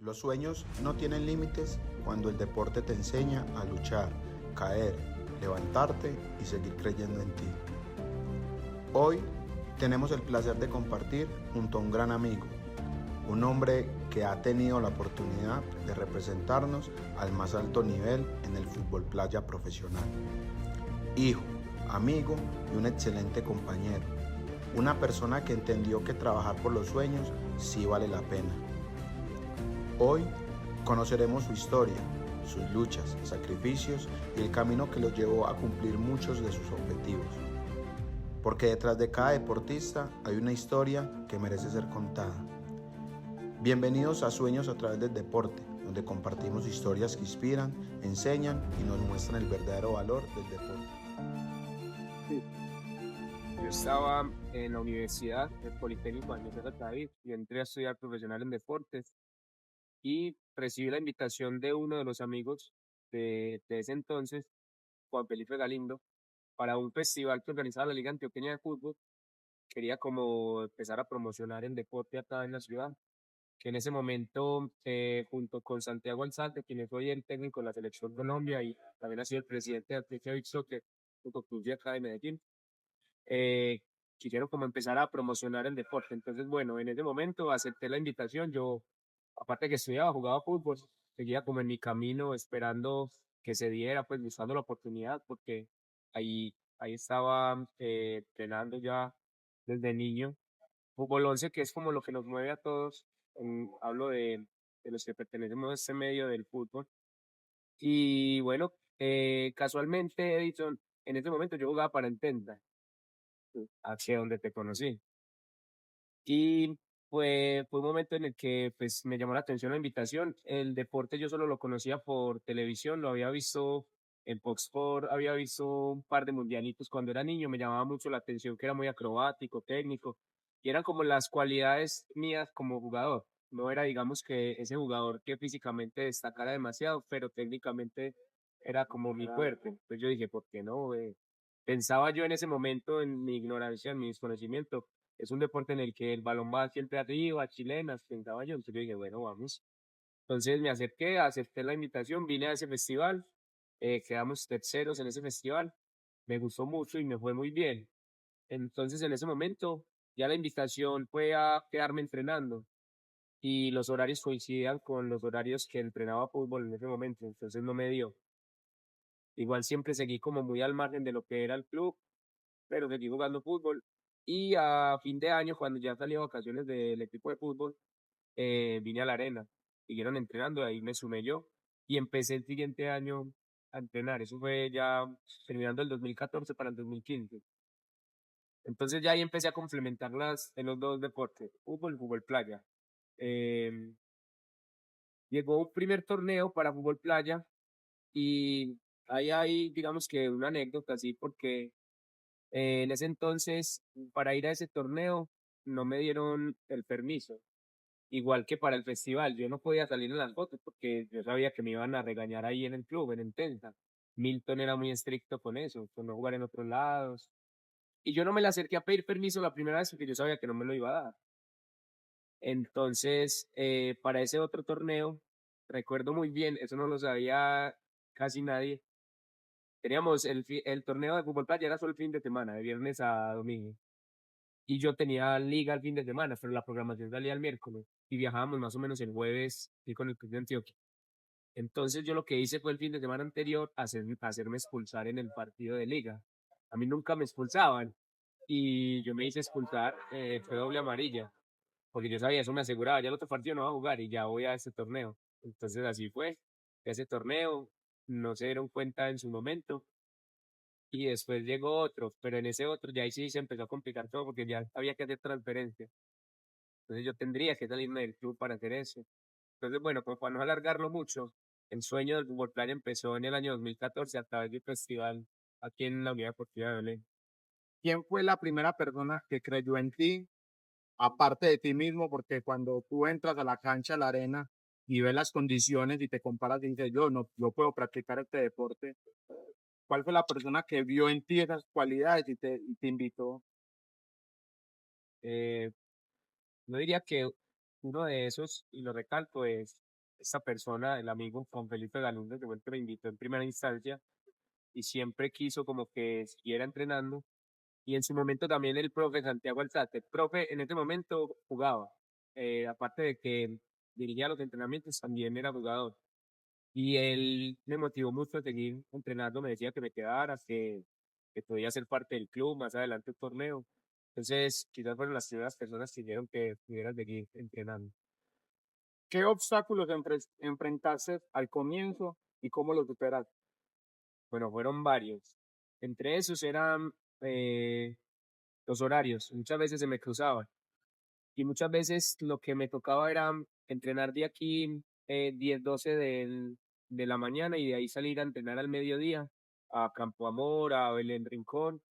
Los sueños no tienen límites cuando el deporte te enseña a luchar, caer, levantarte y seguir creyendo en ti. Hoy tenemos el placer de compartir junto a un gran amigo, un hombre que ha tenido la oportunidad de representarnos al más alto nivel en el fútbol playa profesional. Hijo, amigo y un excelente compañero. Una persona que entendió que trabajar por los sueños sí vale la pena. Hoy conoceremos su historia, sus luchas, sacrificios y el camino que los llevó a cumplir muchos de sus objetivos. Porque detrás de cada deportista hay una historia que merece ser contada. Bienvenidos a Sueños a través del deporte, donde compartimos historias que inspiran, enseñan y nos muestran el verdadero valor del deporte. Yo estaba en la universidad, el Politécnico Andrés Bello David, y entré a estudiar profesional en deportes y recibí la invitación de uno de los amigos de ese entonces, Juan Felipe Galindo, para un festival que organizaba la Liga Antioqueña de Fútbol. Quería como empezar a promocionar el deporte acá en la ciudad, que en ese momento, junto con Santiago Alzate, quien es hoy el técnico de la Selección Colombia y también ha sido el presidente de Atlético Beach Soccer, junto con Club acá de Medellín, eh, quisieron como empezar a promocionar el deporte. Entonces, bueno, en ese momento acepté la invitación. Yo, aparte de que estudiaba, jugaba fútbol, seguía como en mi camino esperando que se diera, pues buscando la oportunidad, porque ahí estaba entrenando ya desde niño. Fútbol 11, que es como lo que nos mueve a todos. Hablo de los que pertenecemos a este medio del fútbol. Y bueno, casualmente, Edison, en ese momento yo jugaba para Ententa, hacia donde te conocí. Y fue un momento en el que pues me llamó la atención la invitación. El deporte yo solo lo conocía por televisión, lo había visto en Fox Sport, había visto un par de mundialitos cuando era niño, me llamaba mucho la atención que era muy acrobático, técnico, y eran como las cualidades mías como jugador. No era, digamos, que ese jugador que físicamente destacara demasiado, pero técnicamente era como mi fuerte. Entonces yo dije, ¿por qué no? Pensaba yo en ese momento, en mi ignorancia, en mi desconocimiento, es un deporte en el que el balón va siempre arriba, chilenas, pensaba yo. Entonces yo dije, bueno, vamos. Entonces me acerqué, acepté la invitación, vine a ese festival, quedamos terceros en ese festival, me gustó mucho y me fue muy bien. Entonces en ese momento ya la invitación fue a quedarme entrenando y los horarios coincidían con los horarios que entrenaba fútbol en ese momento, entonces no me dio. Igual siempre seguí como muy al margen de lo que era el club, pero seguí jugando fútbol. Y a fin de año, cuando ya salí de vacaciones del equipo de fútbol, vine a la arena, siguieron entrenando, ahí me sumé yo y empecé el siguiente año a entrenar. Eso fue ya terminando el 2014 para el 2015. Entonces ya ahí empecé a complementarlas en los dos deportes, fútbol y fútbol playa. Em, Llegó un primer torneo para fútbol playa y ahí hay, digamos que una anécdota así, porque en ese entonces, para ir a ese torneo, no me dieron el permiso. Igual que para el festival, yo no podía salir en las fotos porque yo sabía que me iban a regañar ahí en el club, en Entensa. Milton era muy estricto con eso, con no jugar en otros lados. Y yo no me le acerqué a pedir permiso la primera vez porque yo sabía que no me lo iba a dar. Entonces, para ese otro torneo, recuerdo muy bien, eso no lo sabía casi nadie. Teníamos el torneo de fútbol playa, era solo el fin de semana, de viernes a domingo. Y yo tenía liga el fin de semana, pero la programación salía el miércoles y viajábamos más o menos el jueves y con el club de Antioquia. Entonces yo lo que hice fue el fin de semana anterior hacerme expulsar en el partido de liga. A mí nunca me expulsaban y yo me hice expulsar, fue doble amarilla, porque yo sabía, eso me aseguraba, ya el otro partido no va a jugar y ya voy a ese torneo. Entonces así fue, ese torneo, no se dieron cuenta en su momento y después llegó otro, pero en ese otro ya ahí sí se empezó a complicar todo porque ya había que hacer transferencia. Entonces yo tendría que salirme del club para hacer eso. Entonces, bueno, como para no alargarlo mucho, el sueño del fútbol playa empezó en el año 2014 a través del festival aquí en la Unidad Deportiva de Belén. ¿Quién fue la primera persona que creyó en ti, aparte de ti mismo? Porque cuando tú entras a la cancha, a la arena, y ves las condiciones y te comparas y dices, yo no, yo puedo practicar este deporte. ¿Cuál fue la persona que vio en ti esas cualidades y te invitó? Eh, no diría que uno de esos, y lo recalco, es esta persona, el amigo Juan Felipe Galunde, que fue el que me invitó en primera instancia, y siempre quiso como que siguiera entrenando. Y en su momento también el profe Santiago Alzate. El profe en ese momento jugaba. Aparte de que dirigía los entrenamientos, también era jugador. Y él me motivó mucho a seguir entrenando, me decía que me quedara, que podía ser parte del club, más adelante el torneo. Entonces, quizás fueron las primeras personas que dijeron que pudiera seguir entrenando. ¿Qué obstáculos enfrentaste al comienzo y cómo los superaste? Bueno, fueron varios. Entre esos eran los horarios. Muchas veces se me cruzaban. Y muchas veces lo que me tocaba era entrenar de aquí 10, 12 de la mañana y de ahí salir a entrenar al mediodía a Campo Amor, a Belén Rincón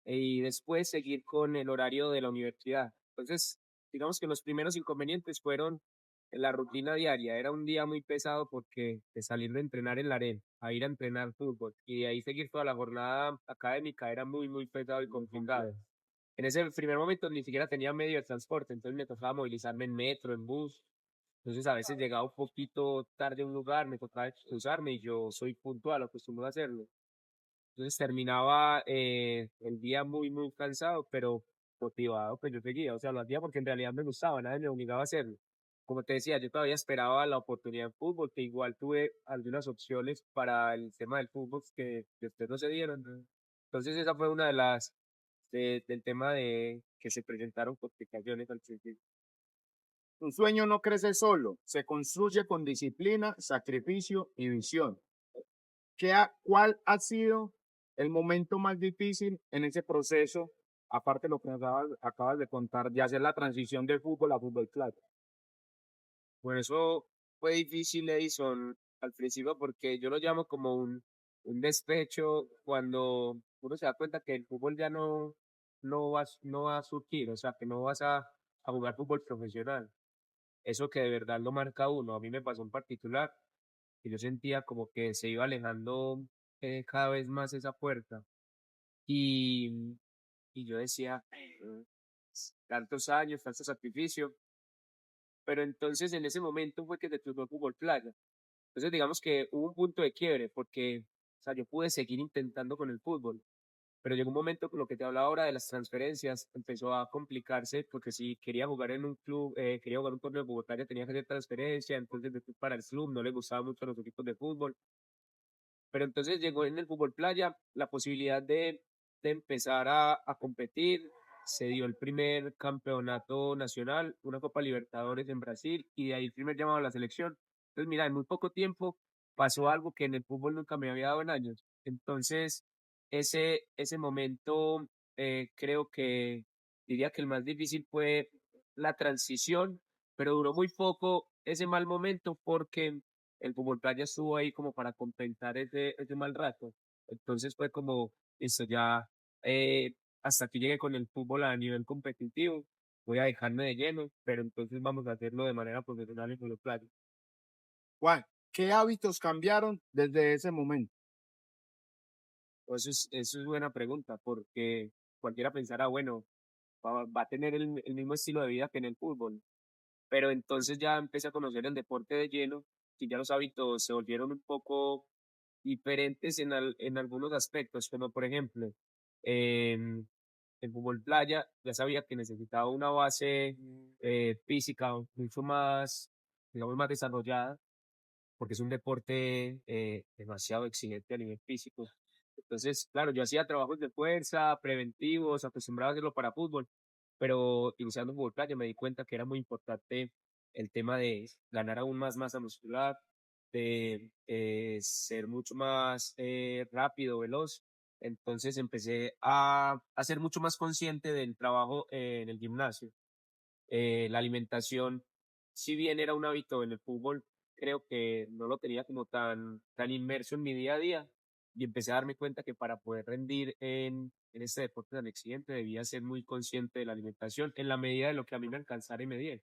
y después seguir con el horario de la universidad. Entonces, digamos que los primeros inconvenientes fueron en la rutina diaria. Era un día muy pesado porque de salir de entrenar en la arena a ir a entrenar fútbol y de ahí seguir toda la jornada académica era muy, muy pesado y complicado. En ese primer momento ni siquiera tenía medio de transporte, entonces me tocaba movilizarme en metro, en bus. Entonces a veces llegaba un poquito tarde a un lugar, me tocaba excusarme y yo soy puntual, acostumbro a hacerlo. Entonces terminaba el día muy, muy cansado, pero motivado, pues yo seguía, o sea, lo hacía porque en realidad me gustaba, nadie me obligaba a hacerlo. Como te decía, yo todavía esperaba la oportunidad en fútbol, que igual tuve algunas opciones para el tema del fútbol que después no se dieron, ¿no? Entonces esa fue una de las, del tema de que se presentaron complicaciones al principio. Un sueño no crece solo, se construye con disciplina, sacrificio y visión. ¿Cuál ha sido el momento más difícil en ese proceso, aparte de lo que acabas de contar, de hacer la transición de fútbol a fútbol clase? Bueno, eso fue difícil, Edison, al principio porque yo lo llamo como un despecho cuando uno se da cuenta que el fútbol ya no va a surgir, o sea, que no vas a jugar fútbol profesional. Eso que de verdad lo marca a uno. A mí me pasó en particular que yo sentía como que se iba alejando cada vez más esa puerta. Y, y yo decía, tantos años, tanto sacrificio, pero entonces en ese momento fue que se tornó el fútbol playa. Entonces, digamos que hubo un punto de quiebre porque, o sea, yo pude seguir intentando con el fútbol, pero llegó un momento con lo que te hablaba ahora de las transferencias, empezó a complicarse porque si quería jugar en un club, quería jugar un torneo de Bogotá, ya tenía que hacer transferencia, entonces después para el club no le gustaba mucho a los equipos de fútbol, pero entonces llegó en el fútbol playa la posibilidad de empezar a competir, se dio el primer campeonato nacional, una Copa Libertadores en Brasil y de ahí el primer llamado a la selección. Entonces, mira, en muy poco tiempo pasó algo que en el fútbol nunca me había dado en años. Entonces, ese momento creo que diría que el más difícil fue la transición, pero duró muy poco ese mal momento porque el fútbol playa estuvo ahí como para compensar ese mal rato. Entonces fue como, listo, ya hasta que llegue con el fútbol a nivel competitivo, voy a dejarme de lleno, pero entonces vamos a hacerlo de manera profesional en fútbol playa. Juan, ¿qué hábitos cambiaron desde ese momento? Pues eso es buena pregunta, porque cualquiera pensará, bueno, va a tener el mismo estilo de vida que en el fútbol, pero entonces ya empecé a conocer el deporte de lleno y ya los hábitos se volvieron un poco diferentes en algunos aspectos, como por ejemplo, en el fútbol playa, ya sabía que necesitaba una base física mucho más, digamos, más desarrollada, porque es un deporte demasiado exigente a nivel físico. Entonces, claro, yo hacía trabajos de fuerza, preventivos, acostumbraba a hacerlo para fútbol, pero utilizando fútbol playa me di cuenta que era muy importante el tema de ganar aún más masa muscular, de ser mucho más rápido, veloz. Entonces empecé a ser mucho más consciente del trabajo en el gimnasio. La alimentación, si bien era un hábito en el fútbol, creo que no lo tenía como tan inmerso en mi día a día y empecé a darme cuenta que para poder rendir en este deporte tan exigente debía ser muy consciente de la alimentación en la medida de lo que a mí me alcanzara y me diera.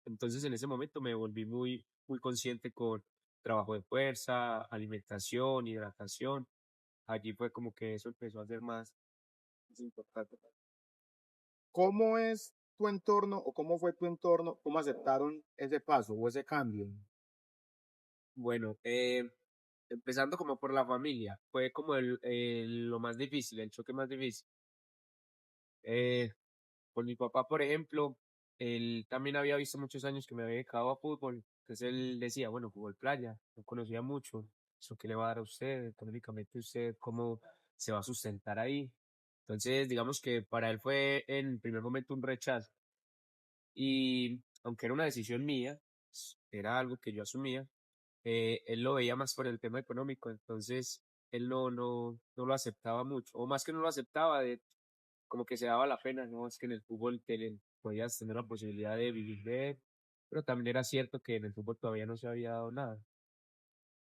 Entonces en ese momento me volví muy, muy consciente con trabajo de fuerza, alimentación, hidratación. Allí fue como que eso empezó a ser más importante. ¿Cómo es tu entorno o cómo fue tu entorno? ¿Cómo aceptaron ese paso o ese cambio? Bueno, empezando como por la familia, fue como lo más difícil, el choque más difícil. Eh, Por mi papá, por ejemplo, él también había visto muchos años que me había dedicado a fútbol, entonces él decía, bueno, fútbol playa, no conocía mucho, ¿eso qué le va a dar a usted? Económicamente usted, ¿cómo se va a sustentar ahí? Entonces, digamos que para él fue en primer momento un rechazo y aunque era una decisión mía, era algo que yo asumía, él lo veía más por el tema económico, entonces él no lo aceptaba mucho, o más que no lo aceptaba, como que se daba la pena, ¿no? Es que en el fútbol podías tener la posibilidad de vivir de él, pero también era cierto que en el fútbol todavía no se había dado nada.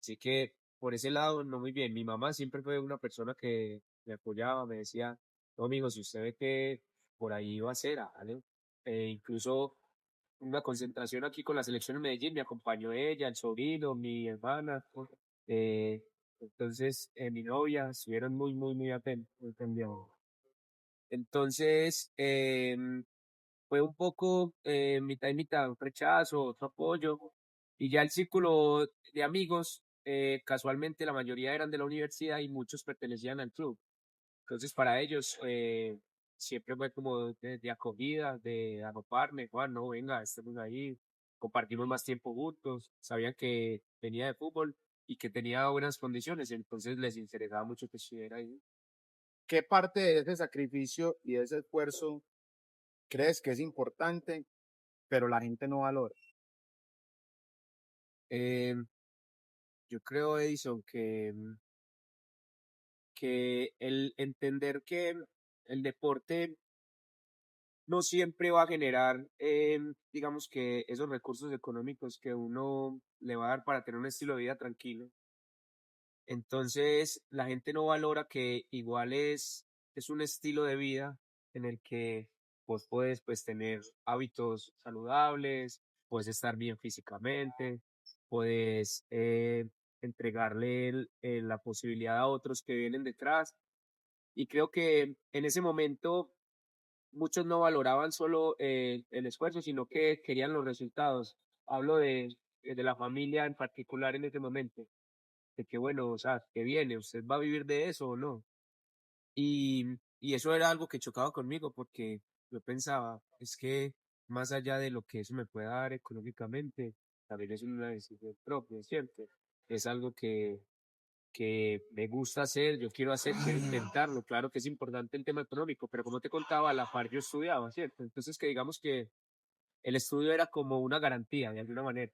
Así que por ese lado, no muy bien. Mi mamá siempre fue una persona que me apoyaba, me decía, no, amigo, si usted ve que por ahí va a ser, hágale. Incluso una concentración aquí con la selección en Medellín, me acompañó ella, el sobrino, mi hermana, eh, entonces mi novia, estuvieron muy, muy, muy atentos, muy pendientes. Entonces, fue un poco mitad y mitad, un rechazo, otro apoyo, y ya el círculo de amigos, casualmente la mayoría eran de la universidad y muchos pertenecían al club. Entonces, para ellos siempre fue como de acogida, de arroparme, Juan, no, venga, estemos ahí, compartimos más tiempo juntos, sabían que venía de fútbol y que tenía buenas condiciones, entonces les interesaba mucho que estuviera ahí. ¿Qué parte de ese sacrificio y de ese esfuerzo crees que es importante, pero la gente no valora? Em, yo creo, Edison, que el entender que el deporte no siempre va a generar, digamos que esos recursos económicos que uno le va a dar para tener un estilo de vida tranquilo. Entonces, la gente no valora que igual es un estilo de vida en el que vos puedes pues tener hábitos saludables, puedes estar bien físicamente, puedes entregarle la posibilidad a otros que vienen detrás. Y creo que en ese momento muchos no valoraban solo el esfuerzo, sino que querían los resultados. Hablo de la familia en particular en ese momento de que bueno, o sea, que viene, ¿usted va a vivir de eso o no? Y eso era algo que chocaba conmigo porque yo pensaba, es que más allá de lo que eso me pueda dar económicamente, también es una decisión propia, ¿cierto? Es algo que me gusta hacer, yo quiero hacer, quiero intentarlo. Claro que es importante el tema económico, pero como te contaba, a la par yo estudiaba, ¿cierto? Entonces que digamos que el estudio era como una garantía de alguna manera.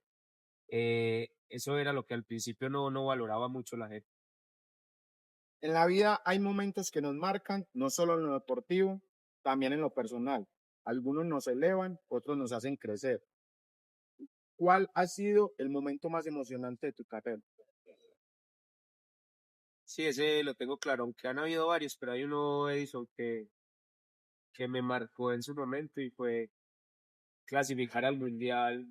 Eso era lo que al principio no valoraba mucho la gente. En la vida hay momentos que nos marcan, no solo en lo deportivo, también en lo personal. Algunos nos elevan, otros nos hacen crecer. ¿Cuál ha sido el momento más emocionante de tu carrera? Sí, ese lo tengo claro, aunque han habido varios, pero hay uno, Edison, que me marcó en su momento y fue clasificar al Mundial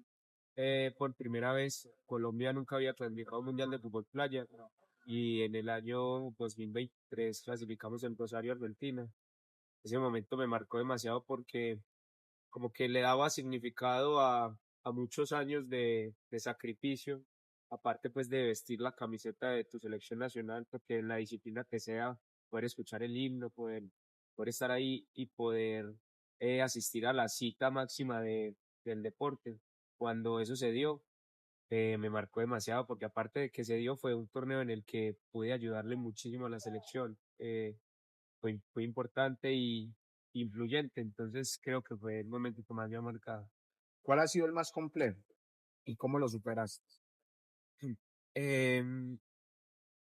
por primera vez. Colombia nunca había clasificado a un Mundial de fútbol playa y en el año 2023 clasificamos en Rosario, Argentina. Ese momento me marcó demasiado porque como que le daba significado a muchos años de sacrificio, aparte pues de vestir la camiseta de tu selección nacional, porque en la disciplina que sea, poder escuchar el himno, poder estar ahí y poder asistir a la cita máxima del deporte. Cuando eso se dio, me marcó demasiado, porque aparte de que se dio, fue un torneo en el que pude ayudarle muchísimo a la selección. Fue importante y influyente, entonces creo que fue el momento que más me ha marcado. ¿Cuál ha sido el más complejo y cómo lo superaste? Em,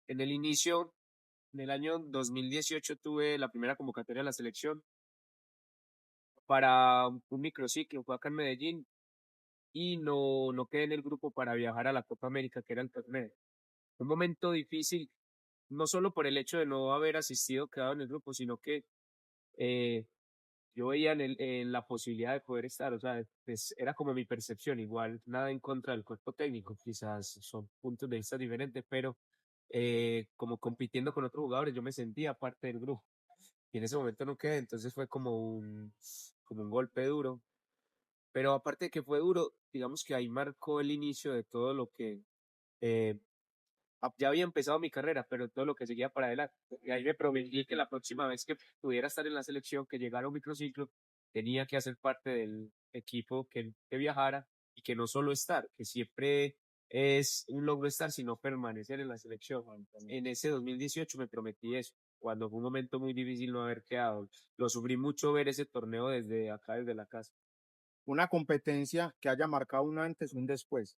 en el inicio, en el año 2018, tuve la primera convocatoria a la selección para un microciclo, fue acá en Medellín, y no quedé en el grupo para viajar a la Copa América, que era el torneo. Fue un momento difícil, no solo por el hecho de no haber asistido, quedado en el grupo, sino que eh, yo veía en la posibilidad de poder estar, o sea, pues era como mi percepción, igual nada en contra del cuerpo técnico, quizás son puntos de vista diferentes, pero como compitiendo con otros jugadores, yo me sentía parte del grupo y en ese momento no quedé, entonces fue como un golpe duro, pero aparte de que fue duro, digamos que ahí marcó el inicio de todo ya había empezado mi carrera, pero todo lo que seguía para adelante. Y ahí me prometí que la próxima vez que pudiera estar en la selección, que llegara un microciclo, tenía que hacer parte del equipo que viajara y que no solo estar, que siempre es un logro estar, sino permanecer en la selección. En ese 2018 me prometí eso, cuando fue un momento muy difícil no haber quedado. Lo sufrí mucho ver ese torneo desde acá, desde la casa. Una competencia que haya marcado un antes y un después.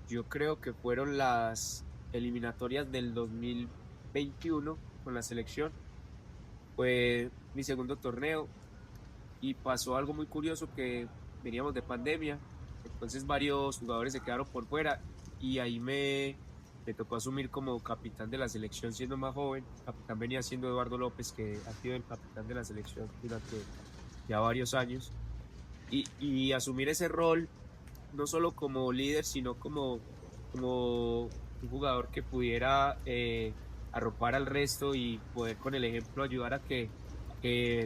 Yo creo que fueron las eliminatorias del 2021 con la selección. Fue mi segundo torneo y pasó algo muy curioso que veníamos de pandemia, entonces varios jugadores se quedaron por fuera y ahí me tocó asumir como capitán de la selección siendo más joven. El capitán venía siendo Eduardo López, que ha sido el capitán de la selección durante ya varios años. Y asumir ese rol no solo como líder, sino como un jugador que pudiera arropar al resto y poder con el ejemplo ayudar a que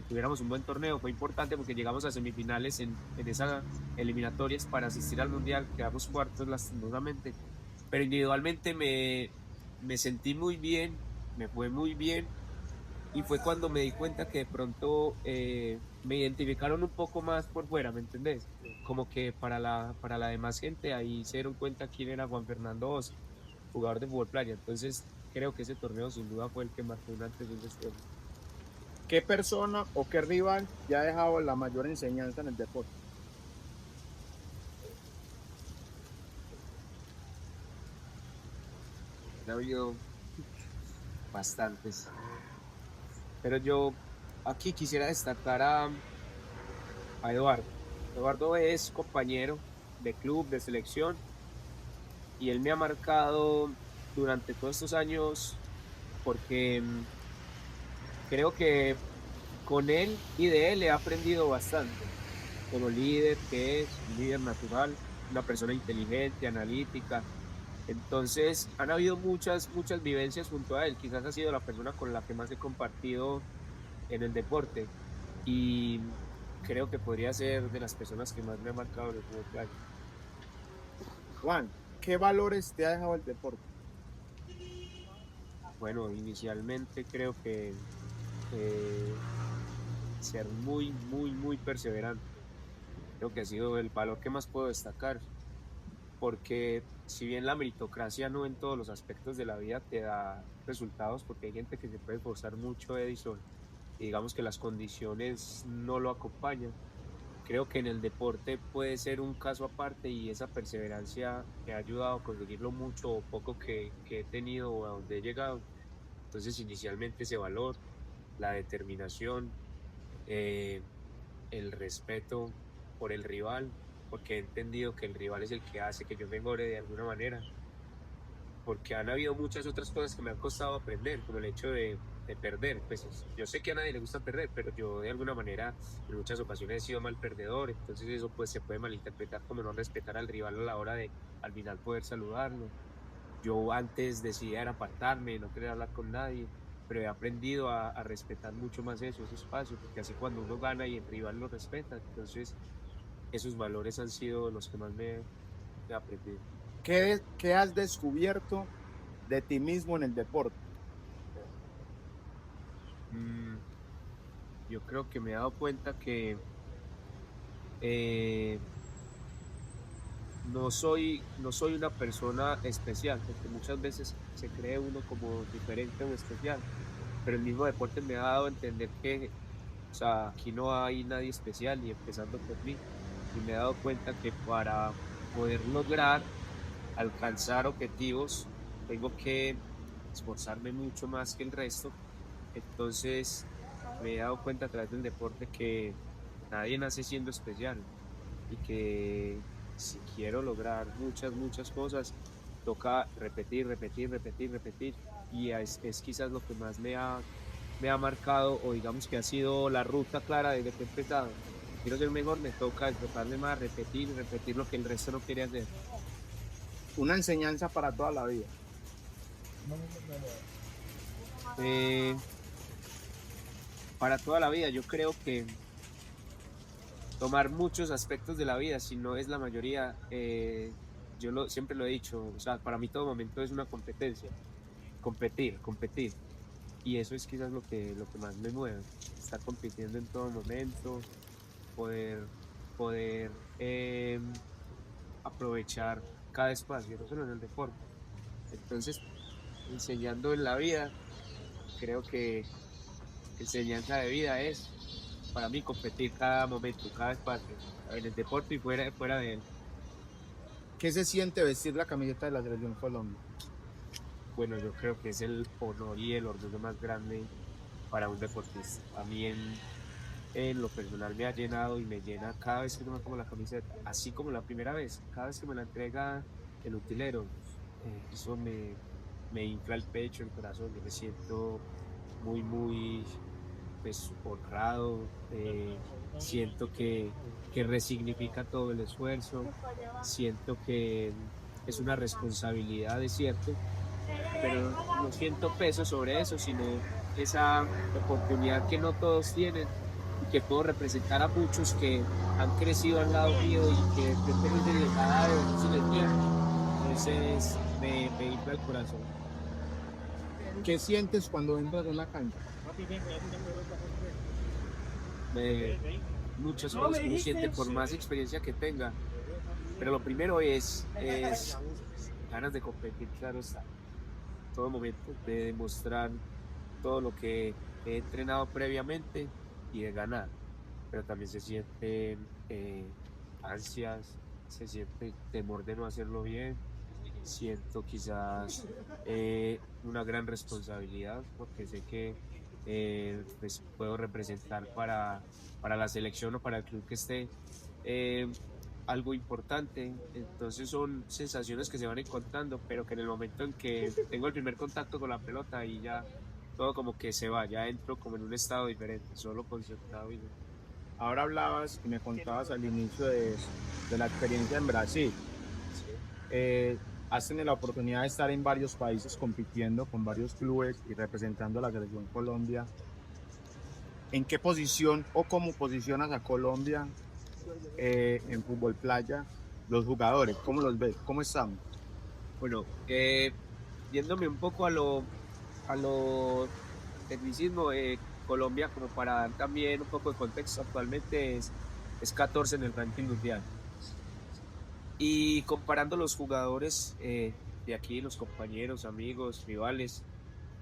tuviéramos un buen torneo. Fue importante porque llegamos a semifinales en esas eliminatorias para asistir al Mundial, quedamos cuartos lastimosamente, pero individualmente me sentí muy bien, me fue muy bien y fue cuando me di cuenta que de pronto me identificaron un poco más por fuera, ¿me entendés? Como que para la demás gente ahí se dieron cuenta quién era Juan Fernando Oz, jugador de fútbol playa. Entonces creo que ese torneo sin duda fue el que marcó un antes y un después. ¿Qué persona o qué rival te ha dejado la mayor enseñanza en el deporte? Ha habido bastantes, pero yo aquí quisiera destacar a Eduardo. Eduardo es compañero de club, de selección, y él me ha marcado durante todos estos años porque creo que con él y de él he aprendido bastante como líder, que es un líder natural, una persona inteligente, analítica. Entonces han habido muchas vivencias junto a él. Quizás ha sido la persona con la que más he compartido en el deporte y creo que podría ser de las personas que más me ha marcado en el fútbol playa. Juan, ¿qué valores te ha dejado el deporte? Bueno, inicialmente creo que eh, ser muy perseverante. Creo que ha sido el valor que más puedo destacar, porque si bien la meritocracia no en todos los aspectos de la vida te da resultados, porque hay gente que se puede esforzar mucho, Edison, y digamos que las condiciones no lo acompañan. Creo que en el deporte puede ser un caso aparte y esa perseverancia me ha ayudado a conseguir lo mucho o poco que he tenido o a donde he llegado. Entonces, inicialmente ese valor, la determinación, eh, el respeto por el rival, porque he entendido que el rival es el que hace que yo mejore de alguna manera, porque han habido muchas otras cosas que me han costado aprender, como el hecho de perder. Pues yo sé que a nadie le gusta perder, pero yo de alguna manera en muchas ocasiones he sido mal perdedor, entonces eso pues se puede malinterpretar como no respetar al rival a la hora de al final poder saludarlo. Yo antes decidía era apartarme, no querer hablar con nadie, pero he aprendido a respetar mucho más eso, ese espacio, porque así cuando uno gana y el rival lo respeta, entonces esos valores han sido los que más me he aprendido. ¿Qué has descubierto de ti mismo en el deporte? Mm, yo creo que me he dado cuenta que eh, no soy una persona especial, porque muchas veces se cree uno como diferente o especial, pero el mismo deporte me ha dado a entender que, o sea, aquí no hay nadie especial, ni empezando por mí, y me he dado cuenta que para poder lograr alcanzar objetivos tengo que esforzarme mucho más que el resto. Entonces me he dado cuenta a través del deporte que nadie nace siendo especial y que si quiero lograr muchas cosas, toca repetir. Y es quizás lo que más me ha marcado o digamos que ha sido la ruta clara desde que he empezado. Quiero ser mejor, me toca esforzarme más, repetir lo que el resto no quiere hacer. Una enseñanza para toda la vida. Eh, para toda la vida, yo creo que tomar muchos aspectos de la vida, si no es la mayoría. Siempre lo he dicho, o sea, para mí todo momento es una competencia, competir. Y eso es quizás lo que más me mueve, estar compitiendo en todo momento, poder, poder aprovechar cada espacio, no solo en el deporte. Entonces, enseñando en la vida, creo que enseñanza de vida es para mí competir cada momento, cada espacio, en el deporte y fuera de él. ¿Qué se siente vestir la camiseta de la Selección Colombia? Bueno, yo creo que es el honor y el orgullo más grande para un deportista. A mí en lo personal me ha llenado y me llena cada vez que yo me pongo la camiseta, así como la primera vez, cada vez que me la entrega el utilero, eso me infla el pecho, el corazón, yo me siento muy, pues, honrado, siento que resignifica todo el esfuerzo, siento que es una responsabilidad, es cierto, pero no siento peso sobre eso, sino esa oportunidad que no todos tienen y que puedo representar a muchos que han crecido al lado mío y que pretenden ser degradados, no se les quiere. Entonces me infla el corazón. ¿Qué sientes cuando entras en la cancha? Me, Muchas cosas que uno siente por más experiencia que tenga, pero lo primero es ganas de competir, claro está, todo momento, de demostrar todo lo que he entrenado previamente y de ganar, pero también se sienten ansias, se siente temor de no hacerlo bien, siento quizás una gran responsabilidad porque sé que pues puedo representar para la selección o para el club que esté eh, algo importante. Entonces son sensaciones que se van encontrando, pero que en el momento en que tengo el primer contacto con la pelota y ya todo como que se va, ya entro como en un estado diferente, solo concentrado y ya. Ahora hablabas y me contabas al inicio de la experiencia en Brasil. Sí. Has tenido la oportunidad de estar en varios países compitiendo con varios clubes y representando a la Selección Colombia. ¿En qué posición o cómo posicionas a Colombia en fútbol playa? Los jugadores, ¿cómo los ves? ¿Cómo están? Bueno, yéndome un poco a lo tecnicismo, Colombia, como para dar también un poco de contexto, actualmente es 14 en el ranking mundial. Y comparando los jugadores de aquí, los compañeros, amigos, rivales,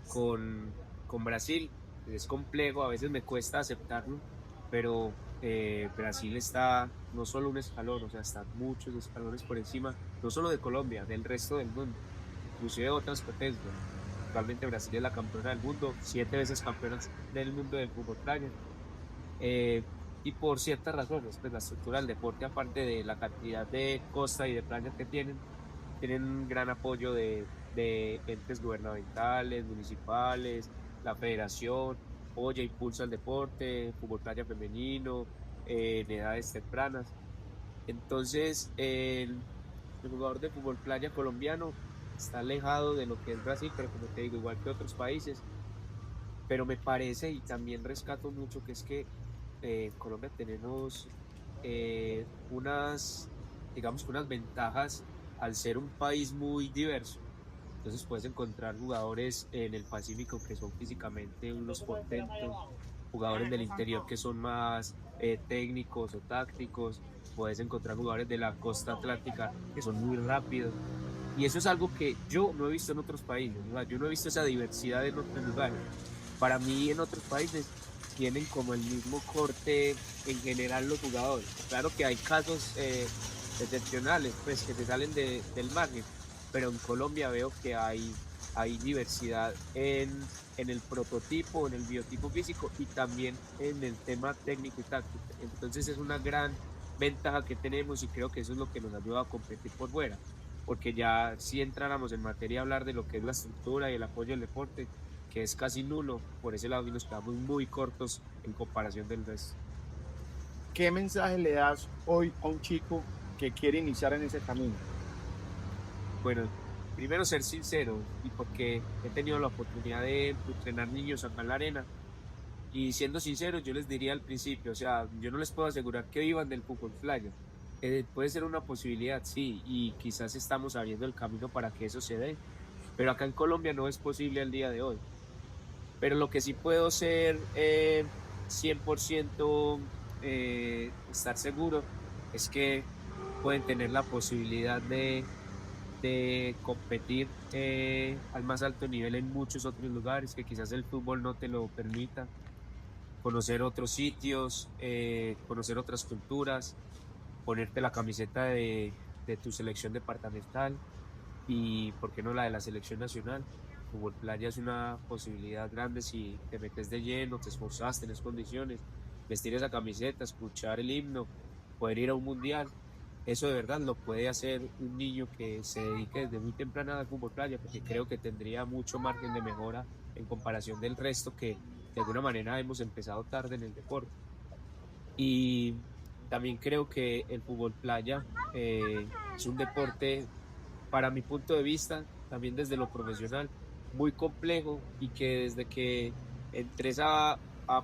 con, con Brasil, es complejo, a veces me cuesta aceptarlo, pero Brasil está no solo un escalón, o sea, está muchos escalones por encima, no solo de Colombia, del resto del mundo, inclusive de otras potencias. Actualmente Brasil es la campeona del mundo, 7 veces campeona del mundo del fútbol playa. eh, y por ciertas razones, pues la estructura del deporte, aparte de la cantidad de costa y de playas que tienen un gran apoyo de entes gubernamentales, municipales, la federación, apoya, impulsa el deporte, fútbol playa femenino, en edades tempranas. Entonces, el jugador de fútbol playa colombiano está alejado de lo que es Brasil, pero como te digo, igual que otros países, pero me parece y también rescato mucho que es que en Colombia tenemos unas, digamos que unas ventajas al ser un país muy diverso. Entonces puedes encontrar jugadores en el Pacífico que son físicamente unos portentos, jugadores del interior que son más técnicos o tácticos, puedes encontrar jugadores de la costa atlántica que son muy rápidos. Y eso es algo que yo no he visto en otros países, ¿no? Yo no he visto esa diversidad en otros lugares. Para mí en otros países tienen como el mismo corte en general los jugadores. Claro que hay casos excepcionales, pues que se salen del margen, pero en Colombia veo que hay diversidad en el prototipo, en el biotipo físico y también en el tema técnico y táctico. Entonces es una gran ventaja que tenemos y creo que eso es lo que nos ayuda a competir por fuera, porque ya si entráramos en materia a hablar de lo que es la estructura y el apoyo al deporte, que es casi nulo, por ese lado y nos quedamos muy cortos en comparación del resto. ¿Qué mensaje le das hoy a un chico que quiere iniciar en ese camino? Bueno, primero ser sincero, y porque he tenido la oportunidad de entrenar niños acá en la arena, Y siendo sincero, yo les diría al principio, o sea, yo no les puedo asegurar que vivan del fútbol playa. Puede ser una posibilidad, sí, y quizás estamos abriendo el camino para que eso se dé, pero acá en Colombia no es posible al día de hoy. Pero lo que sí puedo ser 100% estar seguro es que pueden tener la posibilidad de competir al más alto nivel en muchos otros lugares que quizás el fútbol no te lo permita, conocer otros sitios, conocer otras culturas, ponerte la camiseta de tu selección departamental y, ¿por qué no, la de la selección nacional? Fútbol playa es una posibilidad grande si te metes de lleno, te esforzas, tenés condiciones, vestir esa camiseta, escuchar el himno, poder ir a un mundial. Eso de verdad lo puede hacer un niño que se dedique desde muy temprana al fútbol playa, porque creo que tendría mucho margen de mejora en comparación del resto que de alguna manera hemos empezado tarde en el deporte. Y también creo que el fútbol playa es un deporte, para mi punto de vista, también desde lo profesional, muy complejo y que desde que entres a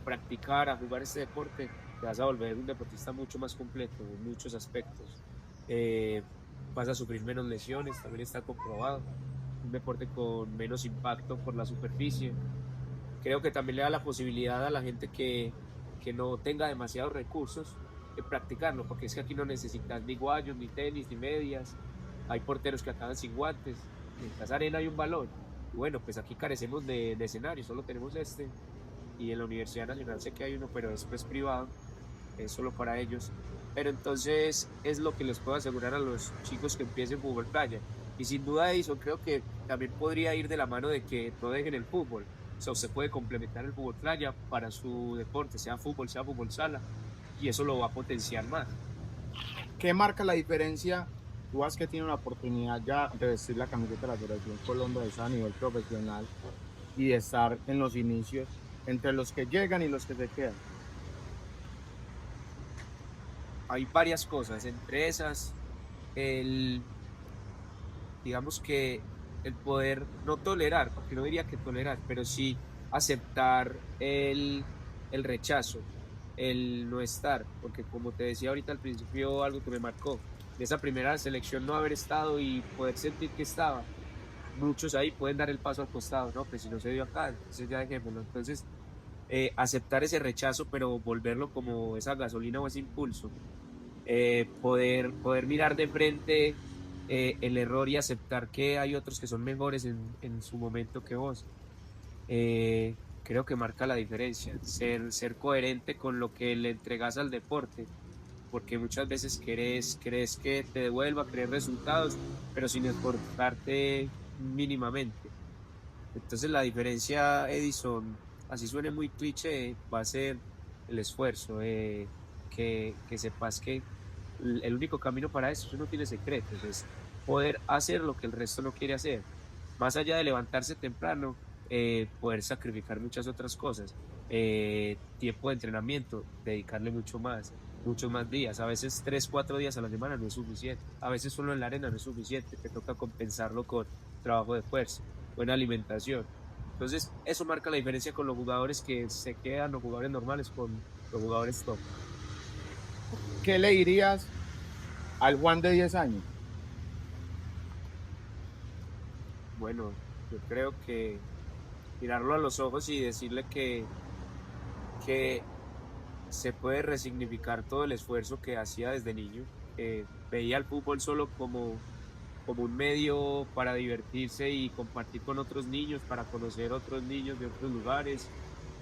practicar, a jugar este deporte, te vas a volver un deportista mucho más completo en muchos aspectos. Eh, Vas a sufrir menos lesiones, también está comprobado. Un deporte con menos impacto por la superficie. Creo que también le da la posibilidad a la gente que no tenga demasiados recursos de practicarlo, porque es que aquí no necesitas ni guayos, ni tenis, ni medias. Hay porteros que acaban sin guantes. En Casa Arena hay un balón. Y bueno, pues aquí carecemos de escenario, solo tenemos este. Y en la Universidad Nacional sé que hay uno, pero es pues privado, es solo para ellos. Pero entonces es lo que les puedo asegurar a los chicos que empiecen fútbol playa. Y sin duda eso creo que también podría ir de la mano de que no dejen el fútbol. O sea, usted puede complementar el fútbol playa para su deporte, sea fútbol sala, y eso lo va a potenciar más. ¿Qué marca la diferencia? Tú vas que tiene una oportunidad ya de vestir la camiseta de la Selección Colombia a nivel profesional y de estar en los inicios entre los que llegan y los que se quedan. Hay varias cosas, entre esas, el, digamos que el poder no tolerar, porque no diría que tolerar, pero sí aceptar el rechazo, el no estar, porque como te decía ahorita al principio, algo que me marcó, de esa primera selección no haber estado y poder sentir que estaba, muchos ahí pueden dar el paso al costado, ¿no? Pues si no se dio acá, entonces ya dejémoslo. Entonces, aceptar ese rechazo, pero volverlo como esa gasolina o ese impulso, poder mirar de frente el error y aceptar que hay otros que son mejores en su momento que vos. Creo que marca la diferencia, ser coherente con lo que le entregas al deporte, porque muchas veces crees que te devuelva, querés resultados, pero sin esforzarte mínimamente. Entonces la diferencia, Edison, así suene muy cliché, va a ser el esfuerzo, que sepas que el único camino para eso no tiene secretos, es poder hacer lo que el resto no quiere hacer. Más allá de levantarse temprano, poder sacrificar muchas otras cosas. Tiempo de entrenamiento, dedicarle muchos más días. A veces 3, 4 días a la semana no es suficiente. A veces solo en la arena no es suficiente. Te toca compensarlo con trabajo de fuerza, buena alimentación. Entonces, eso marca la diferencia con los jugadores que se quedan, los jugadores normales, con los jugadores top. ¿Qué le dirías al Juan de 10 años? Bueno, yo creo que mirarlo a los ojos y decirle que se puede resignificar todo el esfuerzo que hacía desde niño, que veía el fútbol solo como un medio para divertirse y compartir con otros niños, para conocer otros niños de otros lugares,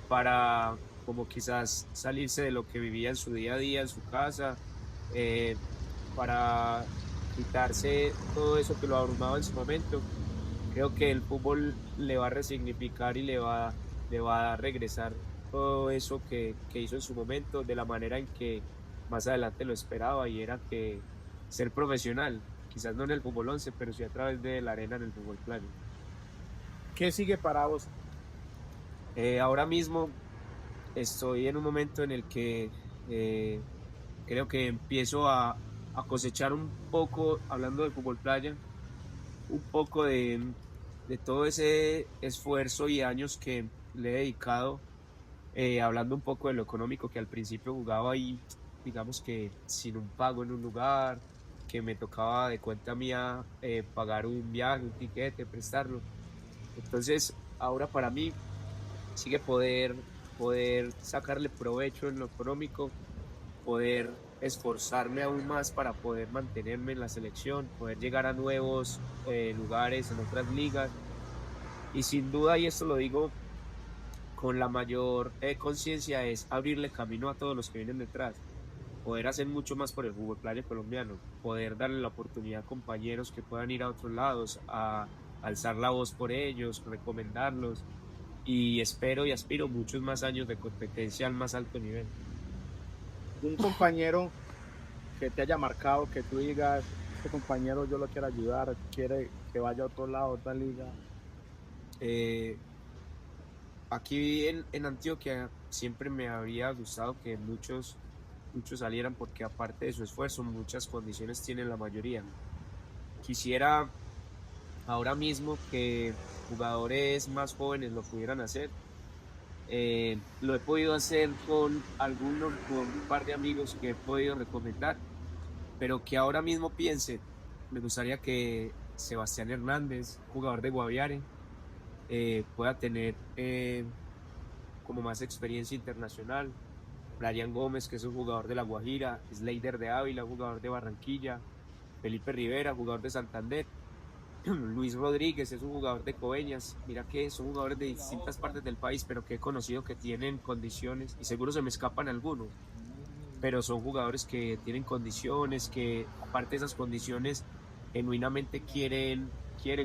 para como quizás salirse de lo que vivía en su día a día, en su casa, eh, para quitarse todo eso que lo abrumaba en su momento. Creo que el fútbol le va a resignificar y le va a regresar todo eso que hizo en su momento de la manera en que más adelante lo esperaba, y era que ser profesional, quizás no en el fútbol 11, pero sí a través de la arena en el fútbol plano. ¿Qué sigue para vos? Ahora mismo estoy en un momento en el que creo que empiezo a cosechar un poco, hablando de fútbol playa, un poco de todo ese esfuerzo y años que le he dedicado hablando un poco de lo económico, que al principio jugaba ahí, digamos que sin un pago en un lugar, que me tocaba de cuenta mía pagar un viaje, un tiquete, prestarlo. Entonces, ahora para mí sigue poder sacarle provecho en lo económico, poder esforzarme aún más para poder mantenerme en la selección, poder llegar a nuevos lugares en otras ligas. Y sin duda, y esto lo digo con la mayor conciencia, es abrirle camino a todos los que vienen detrás, poder hacer mucho más por el fútbol playa colombiano, poder darle la oportunidad a compañeros que puedan ir a otros lados, a alzar la voz por ellos, recomendarlos, y espero y aspiro muchos más años de competencia al más alto nivel. Un compañero que te haya marcado, que tú digas, este compañero yo lo quiero ayudar, quiere que vaya a otro lado, a otra liga. Eh, Aquí en Antioquia siempre me habría gustado que muchos salieran porque aparte de su esfuerzo, muchas condiciones tienen la mayoría. Quisiera ahora mismo que jugadores más jóvenes lo pudieran hacer. Lo he podido hacer con un par de amigos que he podido recomendar, pero que ahora mismo piense, me gustaría que Sebastián Hernández, jugador de Guaviare, pueda tener como más experiencia internacional. Brian Gómez, que es un jugador de La Guajira, Sleider de Ávila, jugador de Barranquilla, Felipe Rivera, jugador de Santander, Luis Rodríguez es un jugador de Coveñas. Mira que son jugadores de distintas partes del país, pero que he conocido que tienen condiciones, y seguro se me escapan algunos, pero son jugadores que tienen condiciones, que aparte de esas condiciones, genuinamente quieren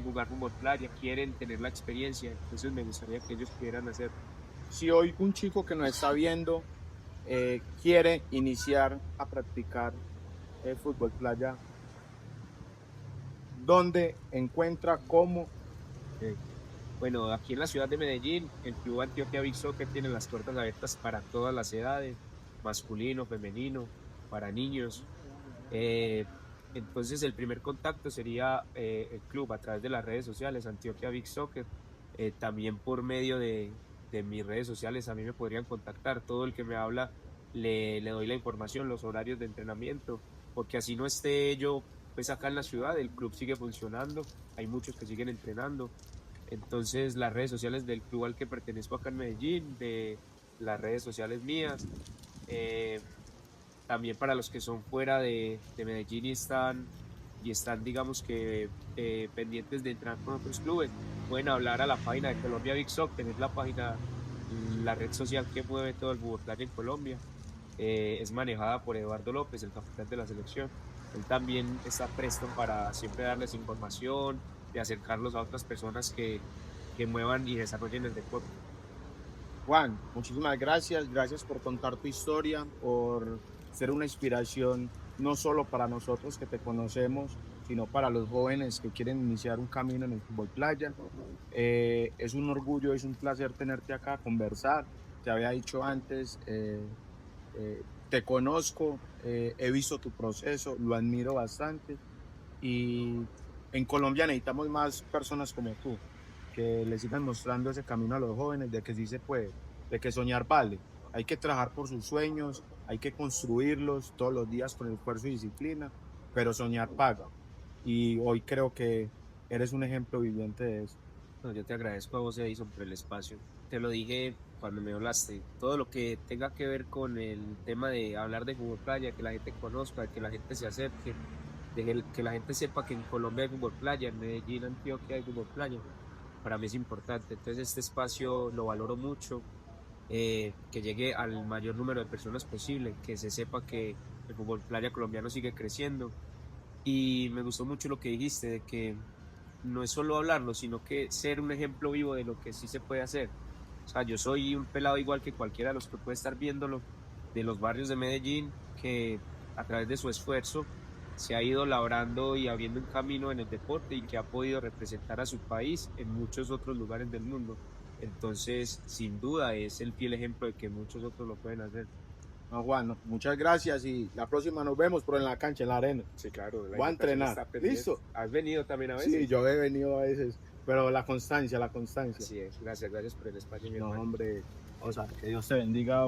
jugar fútbol playa, quieren tener la experiencia. Entonces me gustaría que ellos pudieran hacer. Si hoy un chico que nos está viendo quiere iniciar a practicar fútbol playa, ¿dónde encuentra, cómo? eh, Bueno, aquí en la ciudad de Medellín, el Club Antioquia Big Soccer tiene las puertas abiertas para todas las edades, masculino, femenino, para niños. Eh, entonces, el primer contacto sería el club a través de las redes sociales, Antioquia Big Soccer. También por medio de mis redes sociales a mí me podrían contactar. Todo el que me habla le doy la información, los horarios de entrenamiento, porque así no esté yo pues acá en la ciudad, el club sigue funcionando, hay muchos que siguen entrenando. Entonces, las redes sociales del club al que pertenezco acá en Medellín, de las redes sociales mías, eh, también para los que son fuera de Medellín y están, digamos que, pendientes de entrar con otros clubes, pueden hablar a la página de Colombia Big Soccer, es la página, la red social que mueve todo el fútbol playa en Colombia. Es manejada por Eduardo López, el capitán de la selección. Él también está presto para siempre darles información, de acercarlos a otras personas que muevan y desarrollen el deporte. Juan, muchísimas gracias. Gracias por contar tu historia, por ser una inspiración no solo para nosotros que te conocemos, sino para los jóvenes que quieren iniciar un camino en el fútbol playa. Es un orgullo, es un placer tenerte acá, conversar. Te había dicho antes, te conozco, he visto tu proceso, lo admiro bastante y en Colombia necesitamos más personas como tú, que le sigan mostrando ese camino a los jóvenes de que sí se puede, de que soñar vale. Hay que trabajar por sus sueños, hay que construirlos todos los días con esfuerzo y disciplina, pero soñar paga. Y hoy creo que eres un ejemplo viviente de eso. No, yo te agradezco a vos, Edison, por el espacio. Te lo dije cuando me hablaste. Todo lo que tenga que ver con el tema de hablar de fútbol playa, que la gente conozca, que la gente se acerque, que la gente sepa que en Colombia hay fútbol playa, en Medellín, Antioquia hay fútbol playa, para mí es importante. Entonces este espacio lo valoro mucho, que llegue al mayor número de personas posible, que se sepa que el fútbol playa colombiano sigue creciendo. Y me gustó mucho lo que dijiste, de que no es solo hablarlo, sino que ser un ejemplo vivo de lo que sí se puede hacer. O sea, yo soy un pelado igual que cualquiera de los que puede estar viéndolo, de los barrios de Medellín, que a través de su esfuerzo se ha ido labrando y abriendo un camino en el deporte y que ha podido representar a su país en muchos otros lugares del mundo. Entonces, sin duda, es el fiel ejemplo de que muchos otros lo pueden hacer. No, Juan, no, muchas gracias y la próxima nos vemos, pero en la cancha, en la arena. Sí, claro, la Voy a invitación entrenar. está pendiente. ¿Listo? ¿Has venido también a veces? Sí, yo he venido a veces. Pero la constancia. Así es. Gracias por el espacio, mi No, hermano. hombre, o sea, que Dios te bendiga.